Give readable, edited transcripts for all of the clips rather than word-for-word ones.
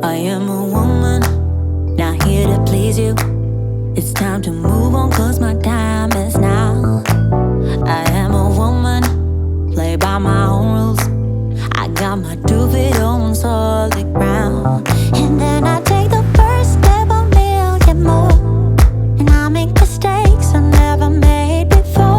I am a woman, not here to please you. It's time to move on, cause my time is now. I am a woman, play by my own rules. I got my 2 feet on solid ground. And then I take the first step a million more. And I make mistakes I never made before.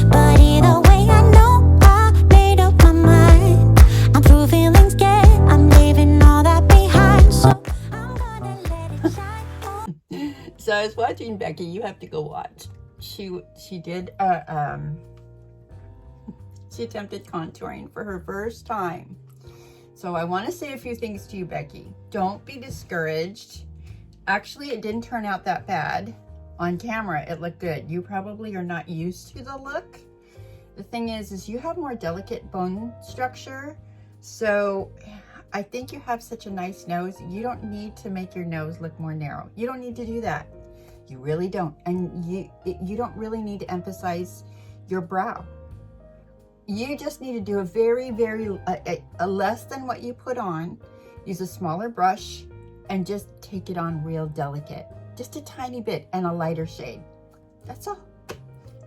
But either way I know I made up my mind. I'm through feelings get, I'm leaving all that behind. So I'm gonna let it shine. So I was watching Becky. You have to go watch. She did she attempted contouring for her first time. So I want to say a few things to you, Becky. Don't be discouraged. Actually, it didn't turn out that bad. On camera, it looked good. You probably are not used to the look. The thing is you have more delicate bone structure. So I think you have such a nice nose. You don't need to make your nose look more narrow. You don't need to do that. You really don't. And you don't really need to emphasize your brow. You just need to do a very, a less than what you put on. Use a smaller brush and just take it on real delicate. Just a tiny bit and a lighter shade. That's all.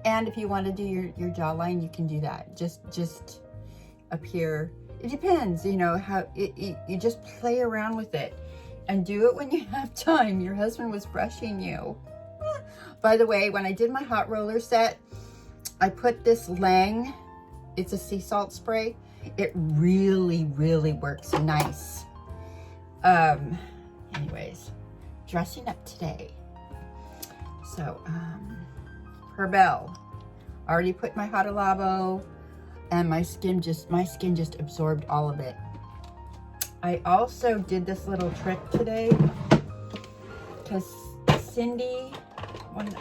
And if you want to do your jawline, you can do that. Just up here. It depends, you know, how you just play around with it and do it when you have time. Your husband was brushing you. By the way, when I did my hot roller set, I put this Lange, it's a sea salt spray. It really works nice. Anyways, dressing up today. So, Perbelle. Already put my hot lavo, and my skin just absorbed all of it. I also did this little trick today because Cindy, when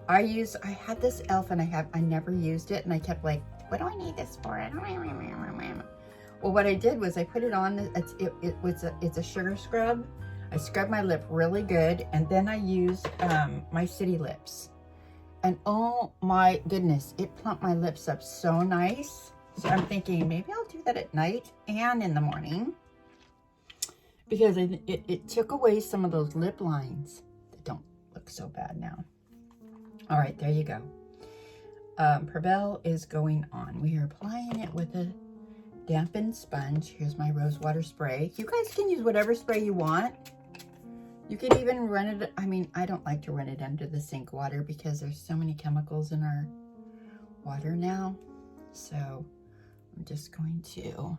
I had this e.l.f. and I never used it, and I kept like, what do I need this for? Well, what I did was I put it on. It's a sugar scrub. I scrubbed my lip really good, and then I used my City Lips. And oh my goodness, it plumped my lips up so nice. So I'm thinking maybe I'll do that at night and in the morning, because it took away some of those lip lines that don't look so bad now. All right, there you go. Perbelle is going on. We are applying it with a dampened sponge. Here's my rose water spray. You guys can use whatever spray you want. You could even run it, I mean, I don't like to run it under the sink water because there's so many chemicals in our water now. So I'm just going to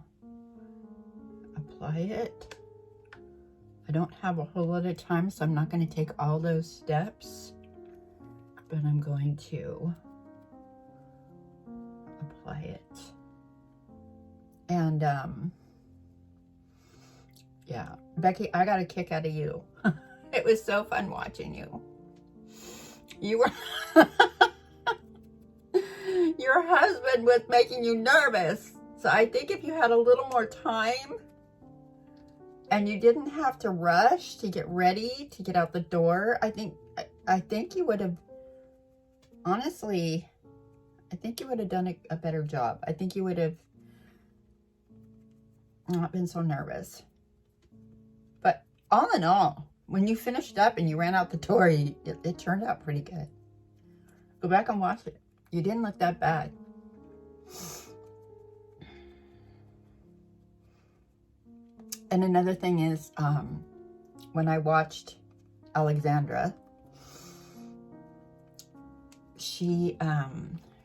apply it. I don't have a whole lot of time, so I'm not going to take all those steps, but I'm going to apply it. And yeah, Becky, I got a kick out of you. It was so fun watching you. You were your husband was making you nervous. So I think if you had a little more time and you didn't have to rush to get ready to get out the door, I think you would have, honestly, I think you would have done a better job. I think you would have not been so nervous. But all in all, when you finished up and you ran out the door, it turned out pretty good. Go back and watch it. You didn't look that bad. And another thing is, when I watched Alexandra, she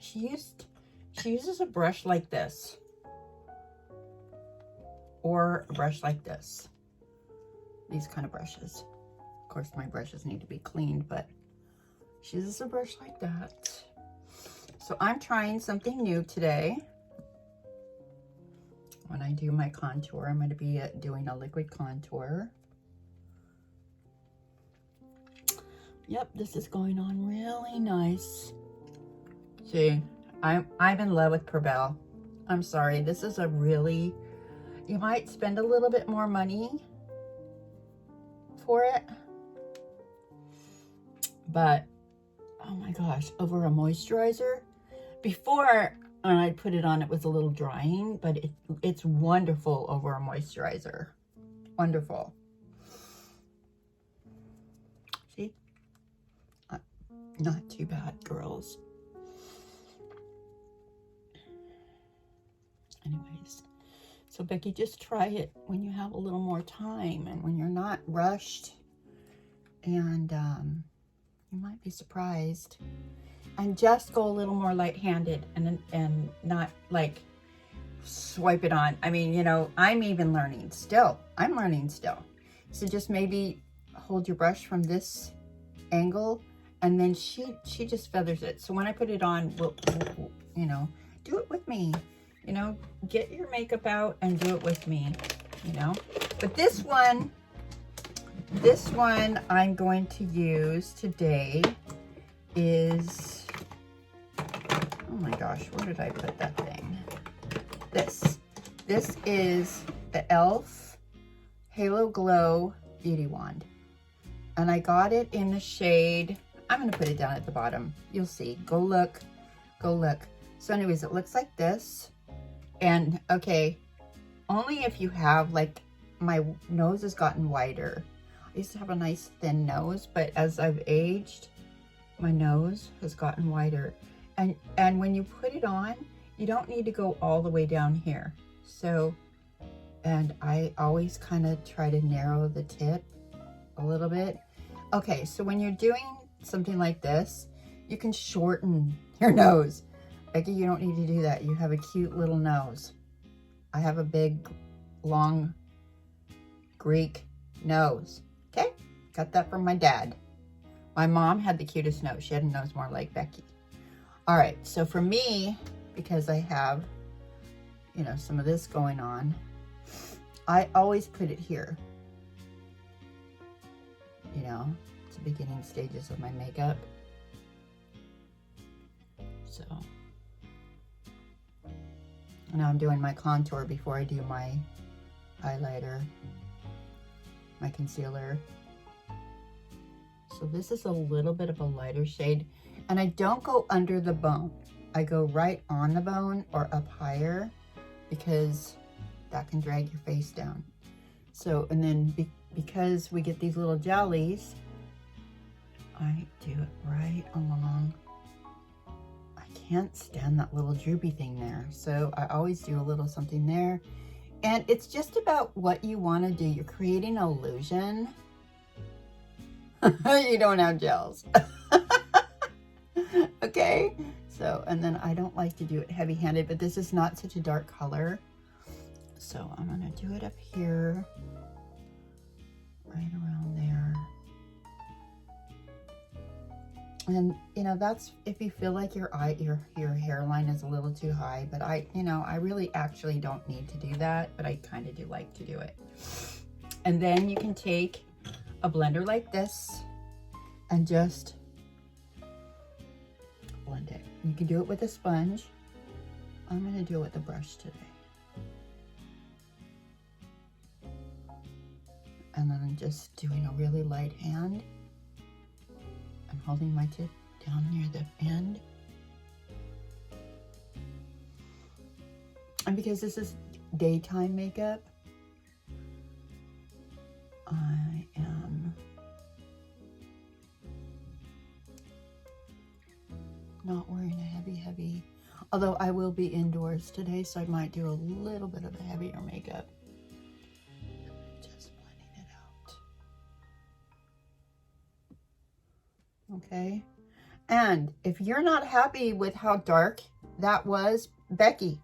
uses a brush like this, or a brush like this. These kind of brushes. Of course, my brushes need to be cleaned, but she uses a brush like that. So I'm trying something new today. When I do my contour, I'm going to be doing a liquid contour. Yep, this is going on really nice. See, I'm in love with Perbelle. I'm sorry, this is a really, you might spend a little bit more money for it, but oh my gosh, over a moisturizer. Before, and I put it on, it was a little drying, but it's wonderful over a moisturizer. Wonderful. See? Not too bad, girls. Anyways, so Becky, just try it when you have a little more time and when you're not rushed, and you might be surprised. And just go a little more light-handed and not like swipe it on. I mean, you know, I'm even learning still. I'm learning still. So just maybe hold your brush from this angle, and then she just feathers it. So when I put it on, we'll, you know, do it with me. You know, get your makeup out and do it with me, you know. But this one I'm going to use today is, oh my gosh, where did I put that thing? This is the e.l.f. Halo Glow Beauty Wand. And I got it in the shade, I'm gonna put it down at the bottom. You'll see, go look, go look. So anyways, it looks like this. And okay, only if you have, like, my nose has gotten wider. I used to have a nice thin nose, but as I've aged, my nose has gotten wider. And when you put it on, you don't need to go all the way down here. So, and I always kind of try to narrow the tip a little bit. Okay, so when you're doing something like this, you can shorten your nose. Becky, you don't need to do that. You have a cute little nose. I have a big, long Greek nose. Okay, got that from my dad. My mom had the cutest nose. She had a nose more like Becky. All right, so for me, because I have, you know, some of this going on, I always put it here. You know, it's the beginning stages of my makeup. So now I'm doing my contour before I do my highlighter, my concealer. So this is a little bit of a lighter shade, and I don't go under the bone. I go right on the bone or up higher, because that can drag your face down. So, and then because we get these little jellies, I do it right along. I can't stand that little droopy thing there. So I always do a little something there. And it's just about what you want to do. You're creating an illusion. You don't have gels. Okay. So, and then I don't like to do it heavy-handed, but this is not such a dark color. So I'm going to do it up here, right around there. And, you know, that's if you feel like your hairline is a little too high, but I really actually don't need to do that, but I kind of do like to do it. And then you can take a blender like this and just blend it. You can do it with a sponge. I'm going to do it with a brush today. And then I'm just doing a really light hand. I'm holding my tip down near the end. And because this is daytime makeup, I am not wearing a heavy, although I will be indoors today, so I might do a little bit of a heavier makeup. Just blending it out. Okay. And if you're not happy with how dark that was, Becky,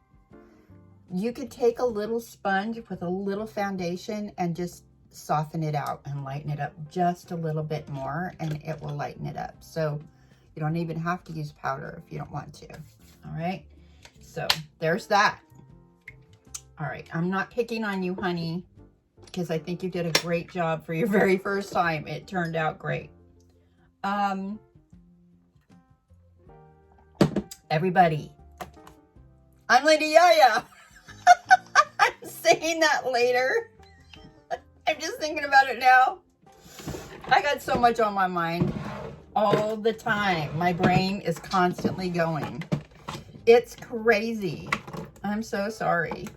you could take a little sponge with a little foundation and just soften it out and lighten it up just a little bit more, and it will lighten it up. So you don't even have to use powder if you don't want to. All right, so there's that. All right, I'm not picking on you, honey, because I think you did a great job for your very first time. It turned out great. Everybody, I'm Lady Yaya. I'm saying that later. I'm just thinking about it now. I got so much on my mind all the time. My brain is constantly going. It's crazy. I'm so sorry.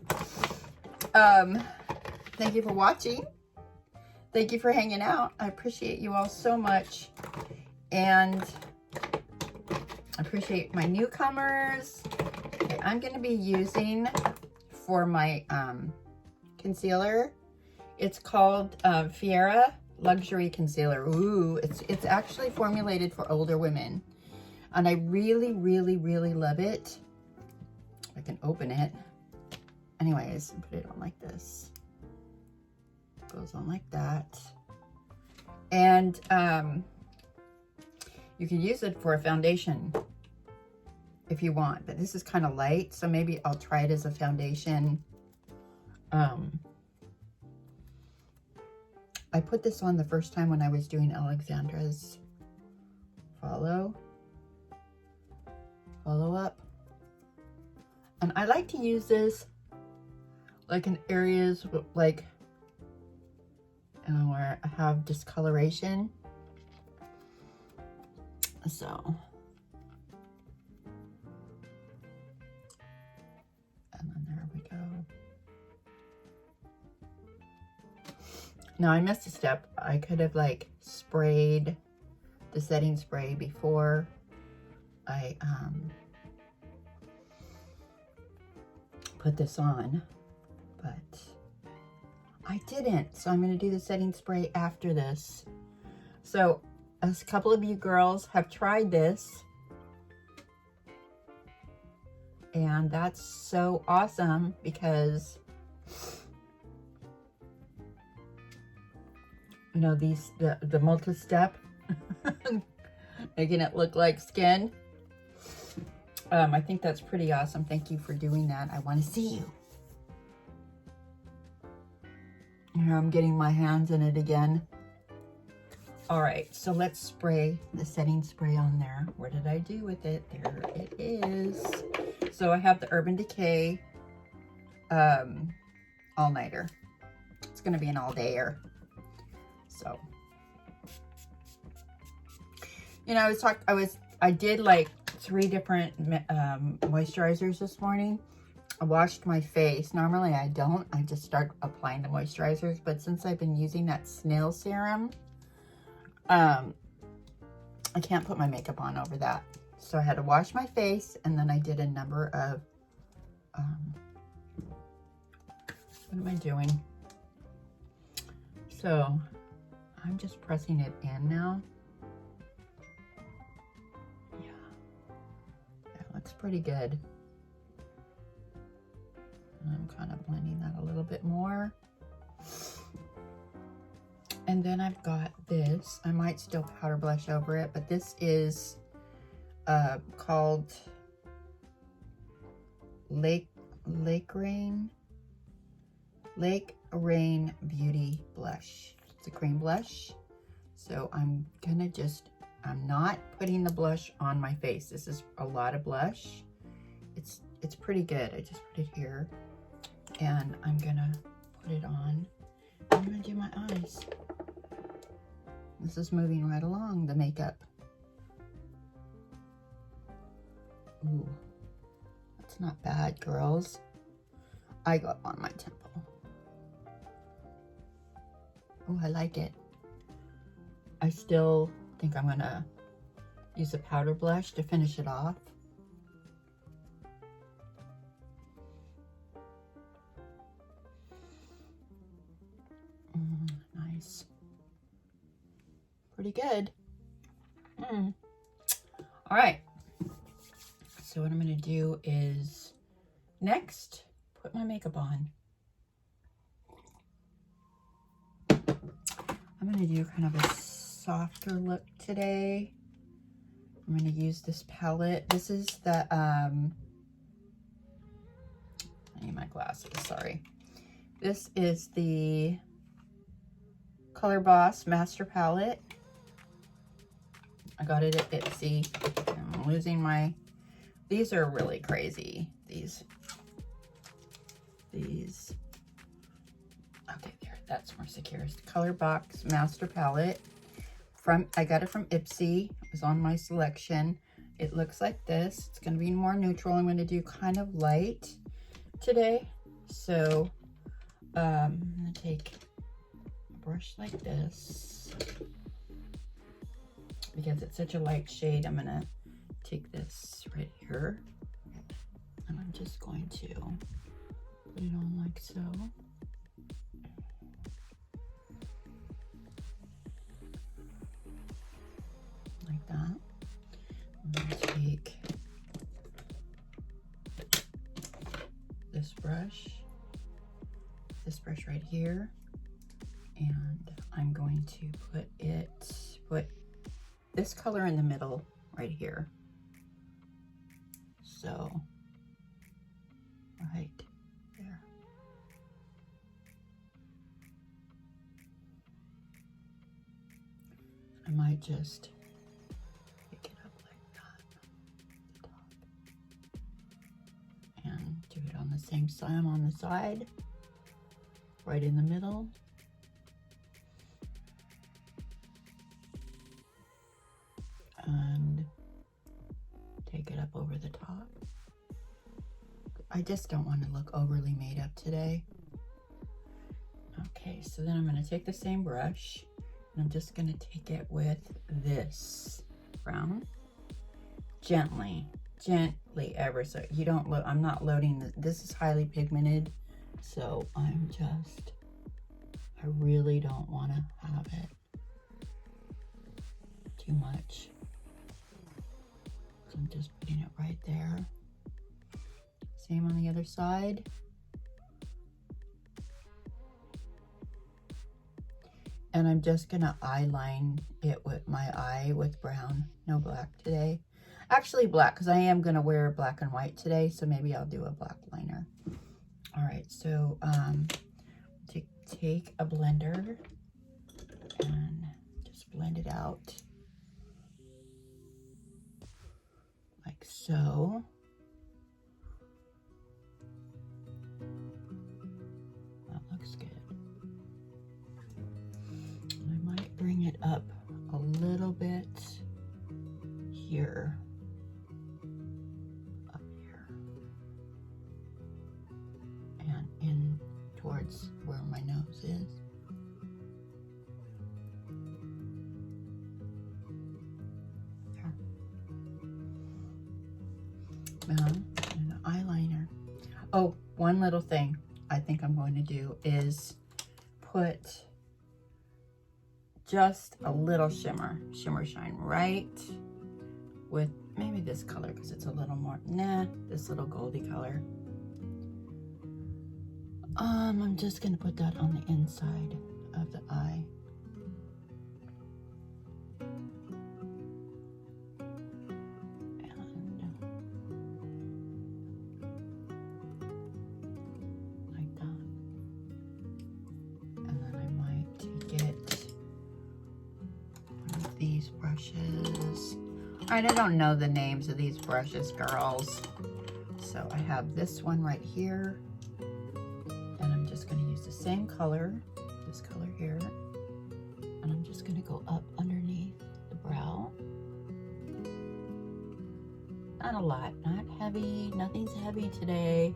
Thank you for watching. Thank you for hanging out. I appreciate you all so much. And I appreciate my newcomers. Okay, I'm going to be using for my concealer. It's called Fiera Luxury Concealer. Ooh, it's actually formulated for older women. And I really, really, really love it. I can open it. Anyways, put it on like this. Goes on like that. And you can use it for a foundation if you want, but this is kind of light, so maybe I'll try it as a foundation. I put this on the first time when I was doing Alexandra's follow-up. And I like to use this like in areas like where I have discoloration. So, and then there we go. Now I missed a step. I could have like sprayed the setting spray before I put this on, but I didn't. So I'm going to do the setting spray after this. So a couple of you girls have tried this, and that's so awesome because you know the multi-step making it look like skin. I think that's pretty awesome. Thank you for doing that. I want to see you. Here I'm getting my hands in it again. All right, so let's spray the setting spray on there. What did I do with it? There it is. So I have the Urban Decay all-nighter. It's gonna be an all-dayer. So, you know, I did like 3 different moisturizers this morning. I washed my face. Normally I don't. I just start applying the moisturizers, but since I've been using that snail serum, I can't put my makeup on over that. So I had to wash my face, and then I did a number of, what am I doing? So I'm just pressing it in now. Yeah, looks pretty good. And I'm kind of blending that a little bit more. And then I've got this. I might still powder blush over it, but this is called Lake Rain Beauty Blush. It's a cream blush. So I'm not putting the blush on my face. This is a lot of blush. It's pretty good. I just put it here, and I'm gonna put it on. I'm gonna do my eyes. This is moving right along, the makeup. Ooh, that's not bad, girls. I got on my temple. Oh, I like it. I still think I'm gonna use a powder blush to finish it off. Nice. Pretty good. All right. So what I'm going to do is next put my makeup on. I'm going to do kind of a softer look today. I'm going to use this palette. This is the I need my glasses, sorry. This is the Color Boss Master Palette. I got it at Ipsy. I'm losing my, these are really crazy. These, okay, there, that's more secure. It's the Color Box Master Palette. I got it from Ipsy. It was on my selection. it looks like this. It's going to be more neutral. I'm going to do kind of light today. So I'm going to take a brush like this. Because it's such a light shade, I'm going to take this right here. And I'm just going to put it on like so. Like that. I'm going to take this brush right here, and I'm going to put this color in the middle right here. So, right there. I might just pick it up like that at the top. And do it on the same side, on the side, right in the middle. And take it up over the top. I just don't want to look overly made up today. Okay, so then I'm going to take the same brush and I'm just going to take it with this brown. Gently ever so. You don't load, I'm not loading this is highly pigmented, so I really don't want to have it too much. So I'm just putting it right there. Same on the other side. And I'm just gonna eyeline it with my eye with brown, no black today. Actually black, because I am gonna wear black and white today, so maybe I'll do a black liner. All right, so to take a blender and just blend it out like so. That looks good. I might bring it up a little bit here. Up here. And in towards where my nose is. There. And an eyeliner. Oh, one little thing I think I'm going to do is put just a little shimmer shine right with maybe this color because it's a little more, this little goldy color. I'm just gonna put that on the inside of the eye. I don't know the names of these brushes, girls. So I have this one right here. And I'm just going to use the same color, this color here. And I'm just going to go up underneath the brow. Not a lot, not heavy. Nothing's heavy today.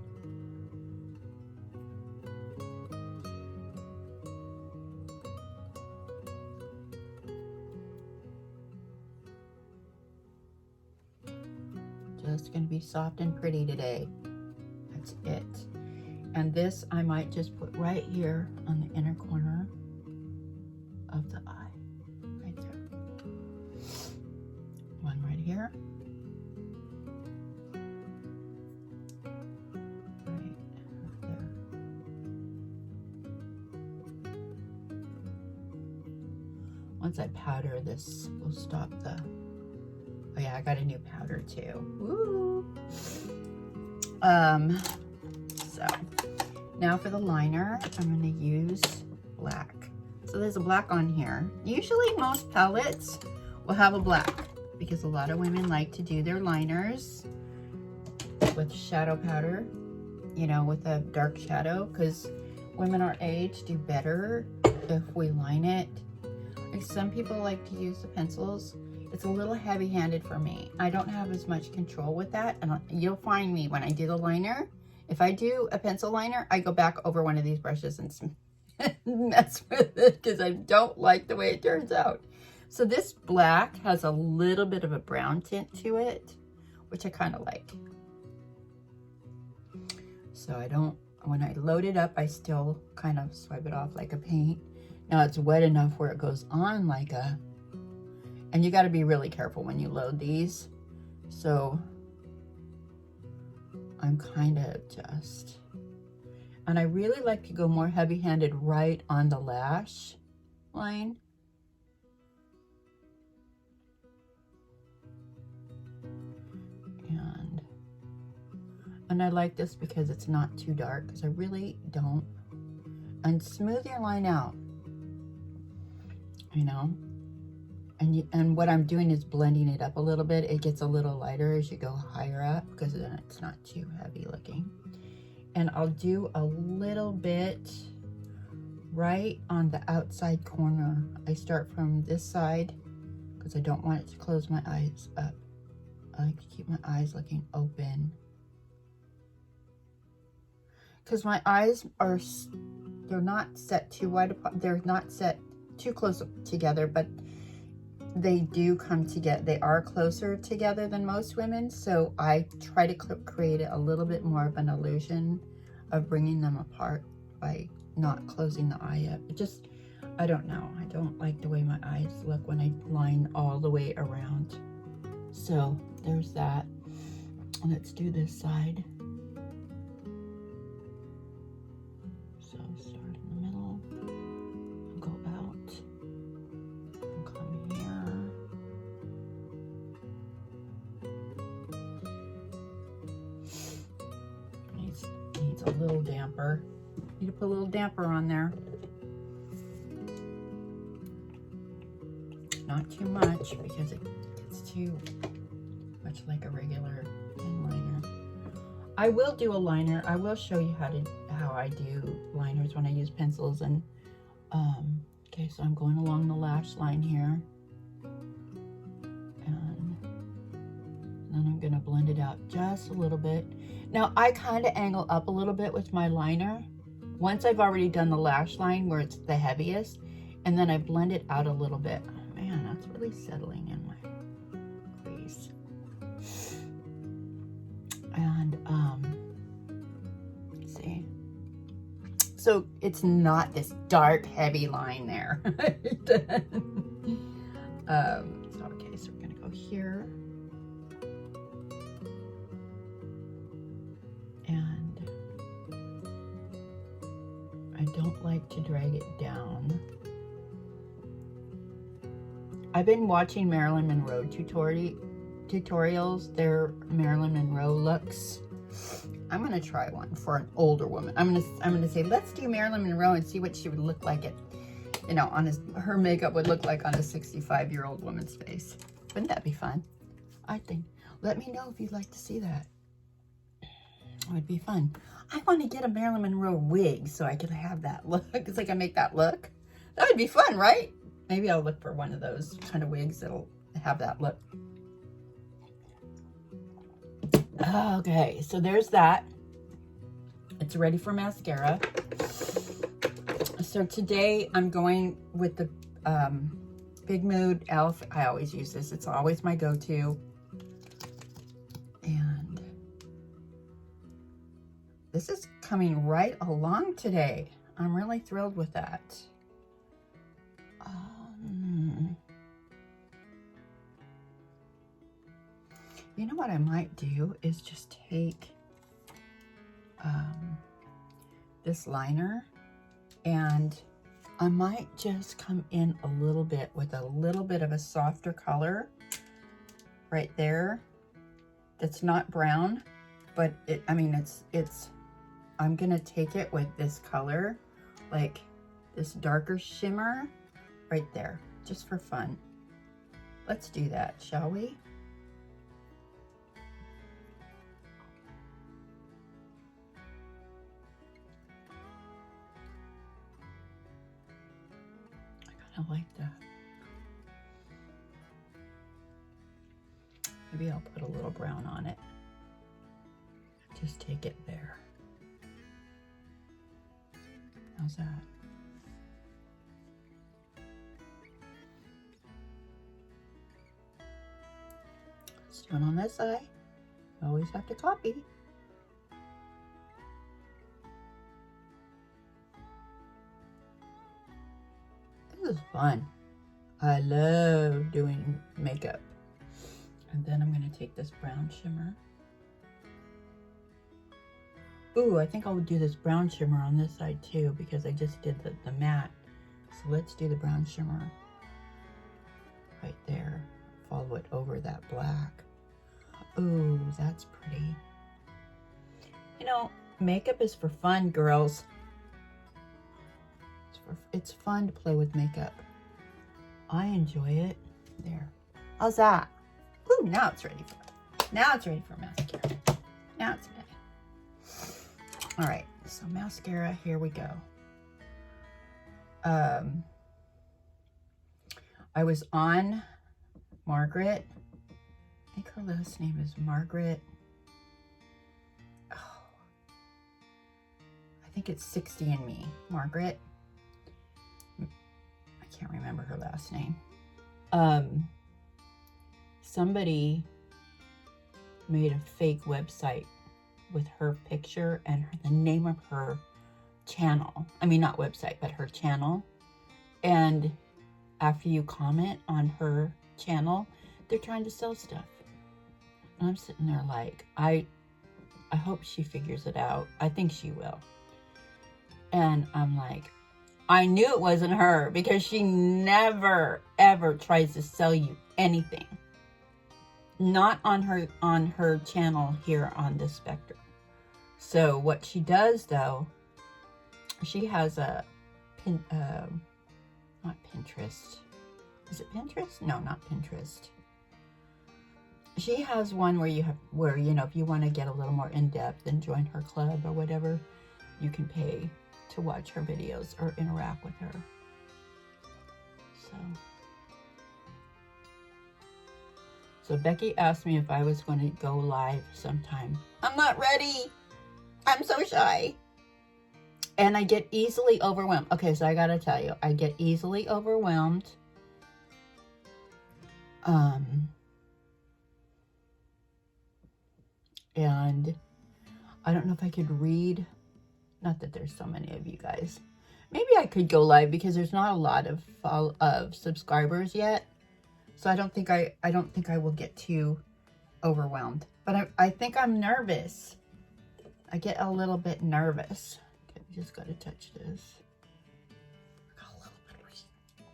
Just going to be soft and pretty today. That's it. And this I might just put right here on the inner corner of the eye. Right there. One right here. Right there. Once I powder, this will stop the... Oh yeah, I got a new powder too. Woo! So now for the liner, I'm going to use black. So there's a black on here. Usually most palettes will have a black because a lot of women like to do their liners with shadow powder, you know, with a dark shadow, because women our age do better if we line it. Like some people like to use the pencils. It's a little heavy-handed for me. I don't have as much control with that. And you'll find me when I do the liner, if I do a pencil liner, I go back over one of these brushes and mess with it because I don't like the way it turns out. So this black has a little bit of a brown tint to it, which I kind of like. So I don't, when I load it up, I still kind of swipe it off like a paint. Now it's wet enough where it goes on like a, and you got to be really careful when you load these. So I'm kind of just, and I really like to go more heavy-handed right on the lash line. And I like this because it's not too dark, because I really don't. And smooth your line out, you know. And what I'm doing is blending it up a little bit. It gets a little lighter as you go higher up, because then it's not too heavy looking. And I'll do a little bit right on the outside corner. I start from this side because I don't want it to close my eyes up. I like to keep my eyes looking open, because my eyes are, they're not set too wide apart, they're not set too close together, but they do come together. They are closer together than most women, so I try to create a little bit more of an illusion of bringing them apart by not closing the eye up. It just, I don't know, I don't like the way my eyes look when I line all the way around. So there's that. Let's do this side. Start in the middle, go out, and come here. Needs a little damper. Need to put a little damper on there. Not too much, because it gets too much like a regular pen liner. I will do a liner. I will show you how I do liners when I use pencils. And okay, so I'm going along the lash line here, and then I'm gonna blend it out just a little bit. Now I kind of angle up a little bit with my liner once I've already done the lash line where it's the heaviest, and then I blend it out a little bit. Oh, man, that's really settling in my crease. And let's see. So it's not this dark, heavy line there. So okay, so we're gonna go here. And I don't like to drag it down. I've been watching Marilyn Monroe tutorials. They're Marilyn Monroe looks. I'm gonna try one for an older woman. I'm gonna say, let's do Marilyn Monroe and see what she would look like her makeup would look like on a 65-year-old woman's face. Wouldn't that be fun? I think. Let me know if you'd like to see that. It would be fun. I want to get a Marilyn Monroe wig so I could have that look. It's like I make that look. That would be fun, right? Maybe I'll look for one of those kind of wigs that'll have that look. Okay, so there's that. It's ready for mascara. So today I'm going with the Big Mood e.l.f. I always use this. It's always my go-to. And this is coming right along today. I'm really thrilled with that. You know what I might do is just take this liner, and I might just come in a little bit with a little bit of a softer color right there. That's not brown, but I'm gonna take it with this color, like this darker shimmer right there, just for fun. Let's do that, shall we? I like that. Maybe I'll put a little brown on it. Just take it there. How's that? Let's do it on this side. Always have to copy. This is fun. I love doing makeup. And then I'm going to take this brown shimmer. Ooh, I think I'll do this brown shimmer on this side too, because I just did the matte. So let's do the brown shimmer right there. Follow it over that black. Ooh, that's pretty. You know, makeup is for fun, girls. It's fun to play with makeup. I enjoy it. There. How's that? Ooh, now it's ready for mascara. Now it's ready. All right, so mascara, here we go. I was on Margaret. I think her last name is Margaret. Oh, I think it's 60andMe. Margaret. I can't remember her last name. Somebody made a fake website with her picture and the name of her channel. I mean, not website, but her channel. And after you comment on her channel, they're trying to sell stuff. And I'm sitting there like, I hope she figures it out. I think she will. And I'm like, I knew it wasn't her, because she never, ever tries to sell you anything. Not on her channel here on this spectrum. So what she does though, she has a not Pinterest. Is it Pinterest? No, not Pinterest. She has one where you know, if you want to get a little more in depth and join her club or whatever, you can pay to watch her videos or interact with her. So Becky asked me if I was going to go live sometime. I'm not ready. I'm so shy. And I get easily overwhelmed. Okay, so I gotta tell you, I get easily overwhelmed. And I don't know if I could read. Not that there's so many of you guys. Maybe I could go live because there's not a lot of subscribers yet. So I don't think I will get too overwhelmed. But I think I'm nervous. I get a little bit nervous. Okay, just gotta touch this. A little bit.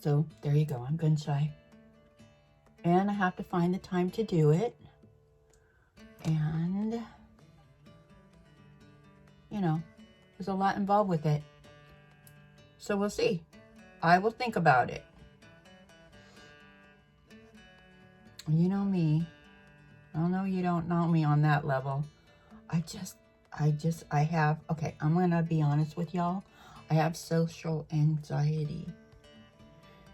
So there you go. I'm gun shy. And I have to find the time to do it. And you know, there's a lot involved with it. So we'll see. I will think about it. You know me. I don't know, you don't know me on that level. I have, okay, I'm gonna be honest with y'all. I have social anxiety.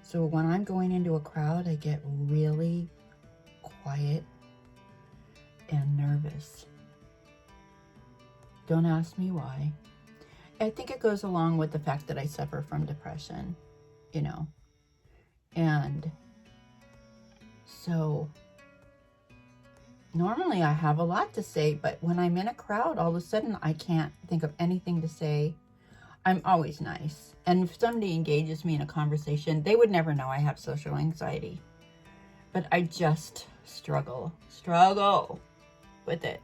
So when I'm going into a crowd, I get really quiet and nervous. Don't ask me why. I think it goes along with the fact that I suffer from depression, you know. And so normally I have a lot to say, but when I'm in a crowd, all of a sudden I can't think of anything to say. I'm always nice. And if somebody engages me in a conversation, they would never know I have social anxiety. But I just struggle with it.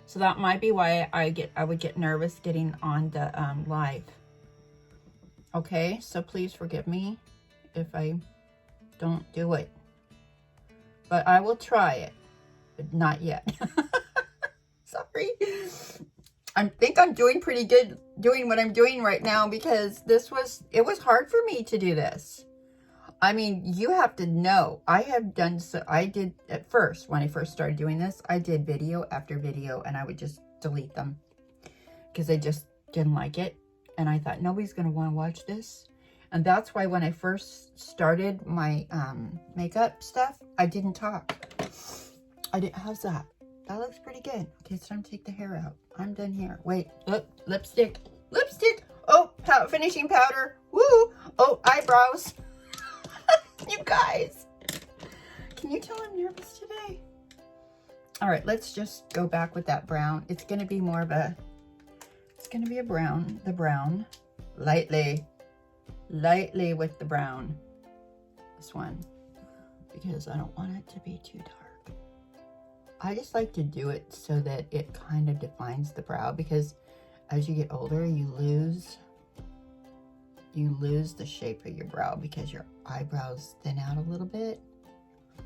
So that might be why I would get nervous getting on the live. Okay, so please forgive me if I don't do it. But I will try it, but not yet. Sorry. I think I'm doing pretty good doing what I'm doing right now, because it was hard for me to do this. I mean, you have to know, I did at first, when I first started doing this, I did video after video and I would just delete them because I just didn't like it. And I thought, nobody's going to want to watch this. And that's why when I first started my makeup stuff, I didn't talk. How's that? That looks pretty good. Okay, it's time to take the hair out. I'm done here. Wait, look, lipstick. Lipstick. Oh, finishing powder. Woo. Oh, eyebrows. You guys. Can you tell I'm nervous today? All right, let's just go back with that brown. It's going to be more of a, it's going to be a brown, the brown, lightly with the brown. This one, because I don't want it to be too dark. I just like to do it so that it kind of defines the brow, because as you get older, you lose the shape of your brow because your eyebrows thin out a little bit.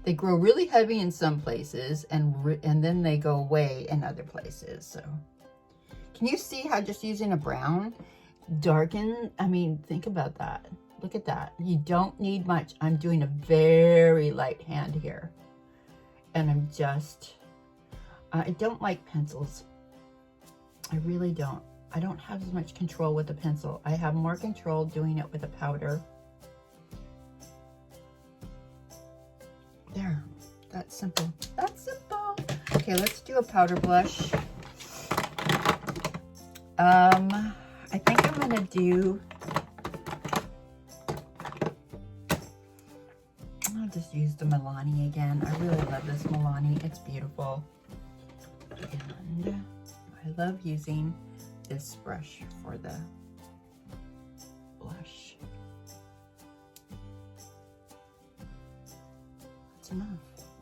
They grow really heavy in some places and then they go away in other places. So can you see how just using a brown darken? I mean, think about that. Look at that. You don't need much. I'm doing a very light hand here. And I'm just, I don't like pencils. I really don't. I don't have as much control with a pencil. I have more control doing it with a powder. There, that's simple. That's simple. Okay, let's do a powder blush. I think I'm gonna do, I'll just use the Milani again. I really love this Milani. It's beautiful. And I love using this brush for the blush. That's enough.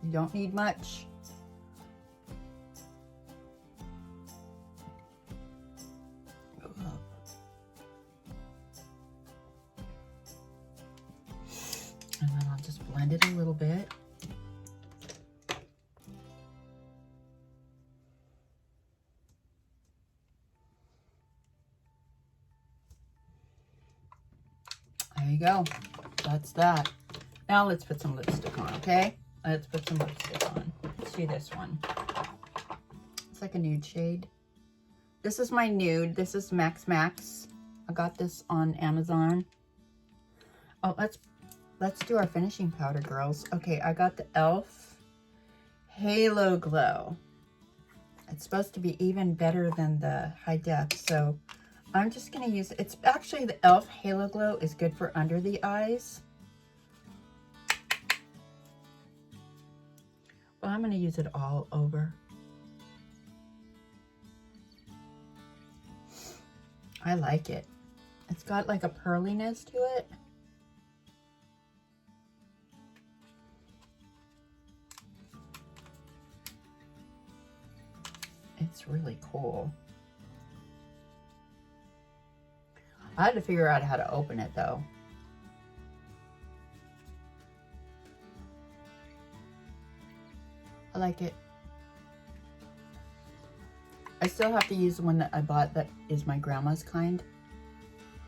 You don't need much. Go up. And then I'll just blend it a little bit. There you go. That's that. Now let's put some lipstick on, okay? Let's put some lipstick on. Let's do this one. It's like a nude shade. This is my nude. This is Max Max. I got this on Amazon. Oh, let's do our finishing powder, girls. Okay, I got the e.l.f. Halo Glow. It's supposed to be even better than the high def, so I'm just going to use, it's actually the e.l.f. Halo Glow is good for under the eyes. But I'm going to use it all over. I like it. It's got like a pearliness to it. It's really cool. I had to figure out how to open it though. I like it. I still have to use the one that I bought that is my grandma's kind.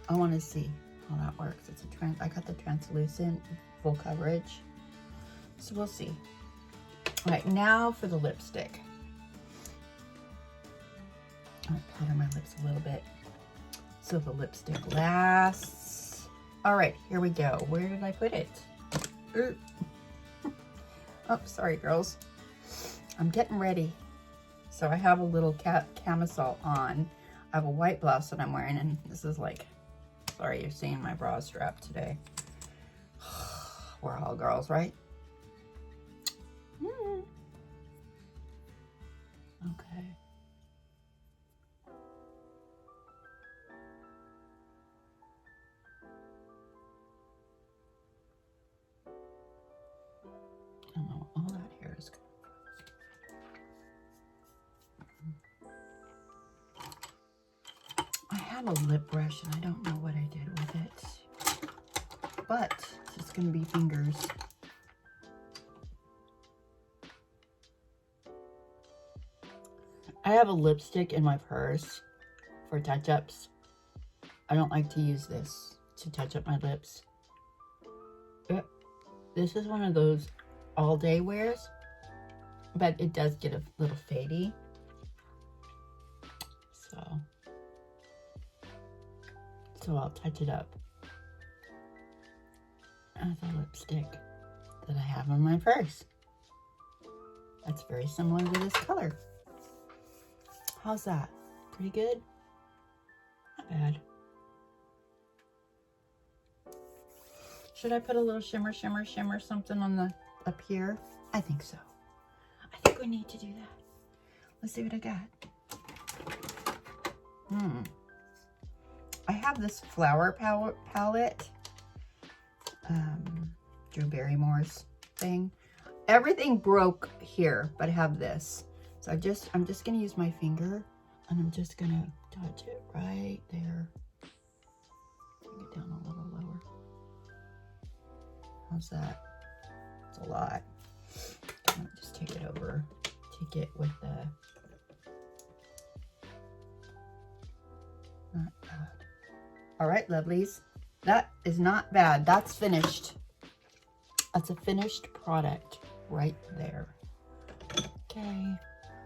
I want to see how that works. It's a I got the translucent full coverage. So we'll see. All right, now for the lipstick. I'll powder my lips a little bit so the lipstick lasts. All right, here we go. Where did I put it? Oh, sorry, girls. I'm getting ready. So I have a little camisole on. I have a white blouse that I'm wearing, and this is like, sorry, you're seeing my bra strap today. We're all girls, right? Okay. I don't know, all that hair is good. I have a lip brush and I don't know what I did with it, but it's just gonna be fingers. I have a lipstick in my purse for touch-ups. I don't like to use this to touch up my lips. This is one of those all-day wears, but it does get a little fadey. So I'll touch it up. the lipstick that I have in my purse. That's very similar to this color. How's that? Pretty good? Not bad. Should I put a little shimmer something on the up here? I think so. I think we need to do that. Let's see what I got. I have this flower palette, Drew Barrymore's thing. Everything broke here, but I have this. So I'm just gonna use my finger, and I'm just gonna touch it right there. Bring it down a little lower. How's that? It's a lot. I'm gonna just take it over to get with the. Not bad. All right, lovelies. That is not bad. That's finished. That's a finished product right there. Okay,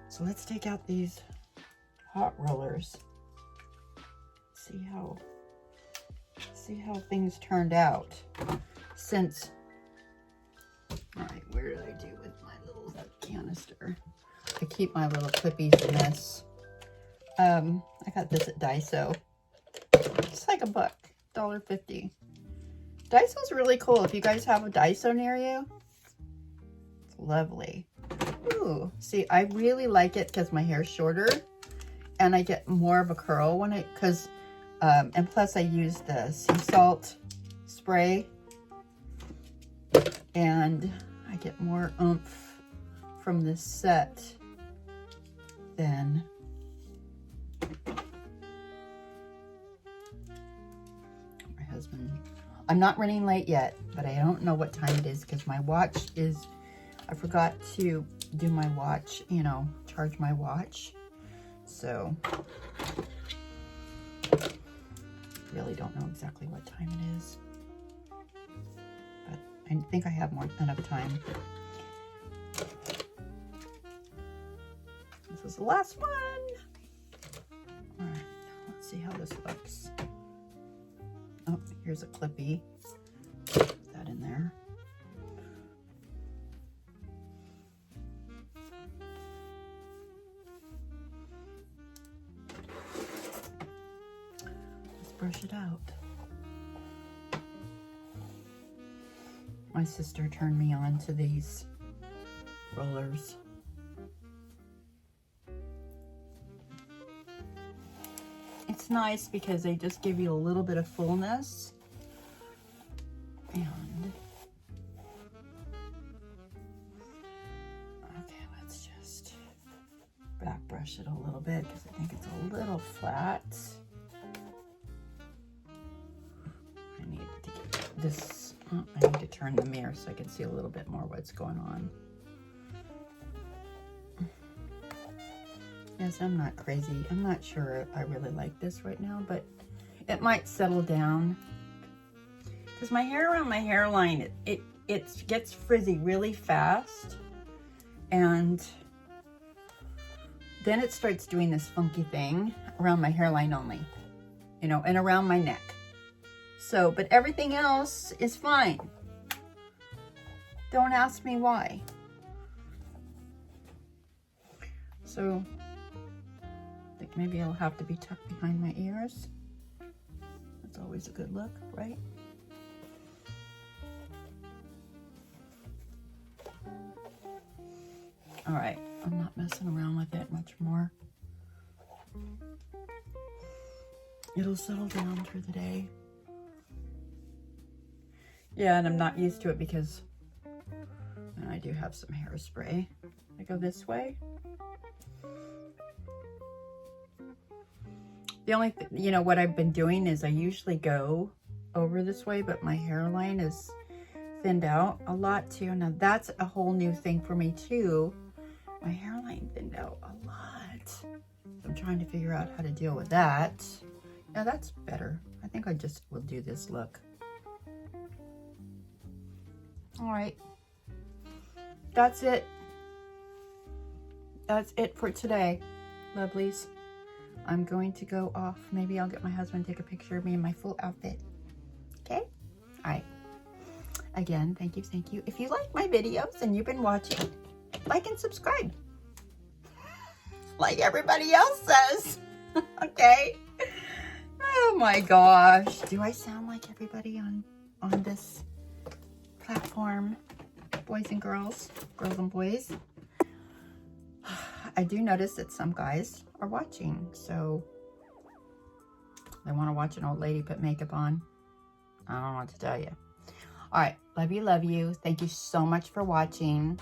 so let's take out these hot rollers. See how things turned out since. All right, where did I do with my little canister? I keep my little clippies in this. I got this at Daiso. It's like $1, $1.50. Daiso's really cool. If you guys have a Daiso near you, it's lovely. Ooh, see, I really like it because my hair's shorter and I get more of a curl when it, and plus I use the sea salt spray and I get more oomph from this set than my husband. I'm not running late yet, but I don't know what time it is because my watch is, I forgot to do my watch, you know, charge my watch. So, really don't know exactly what time it is. But I think I have enough time. This is the last one. All right, let's see how this looks. Oh, here's a clippy. Put that in there. Let's brush it out. My sister turned me on to these rollers. It's nice because they just give you a little bit of fullness. And okay, let's just back brush it a little bit because I think it's a little flat. I need to get this, I need to turn the mirror so I can see a little bit more what's going on. Yes, I'm not crazy. I'm not sure I really like this right now, but it might settle down. Because my hair around my hairline, it gets frizzy really fast. And then it starts doing this funky thing around my hairline only. You know, and around my neck. So, but everything else is fine. Don't ask me why. So, I think maybe it'll have to be tucked behind my ears. That's always a good look, right? All right, I'm not messing around with it much more. It'll settle down through the day. Yeah, and I'm not used to it because I do have some hairspray. I go this way. The only thing, you know, what I've been doing is I usually go over this way, but my hairline is thinned out a lot too. Now that's a whole new thing for me too. My hairline thinned out a lot. So I'm trying to figure out how to deal with that. Yeah, that's better. I think I just will do this look. All right. That's it. That's it for today, lovelies. I'm going to go off. Maybe I'll get my husband to take a picture of me in my full outfit. Okay? All right. Again, thank you, thank you. If you like my videos and you've been watching, like and subscribe. Like everybody else says. Okay? Oh my gosh. Do I sound like everybody on this platform? Boys and girls and boys. I do notice that some guys are watching, so they want to watch an old lady put makeup on. I don't know what to tell you. All right, love you. Thank you so much for watching.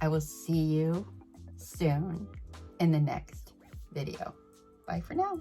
I will see you soon in the next video. Bye for now.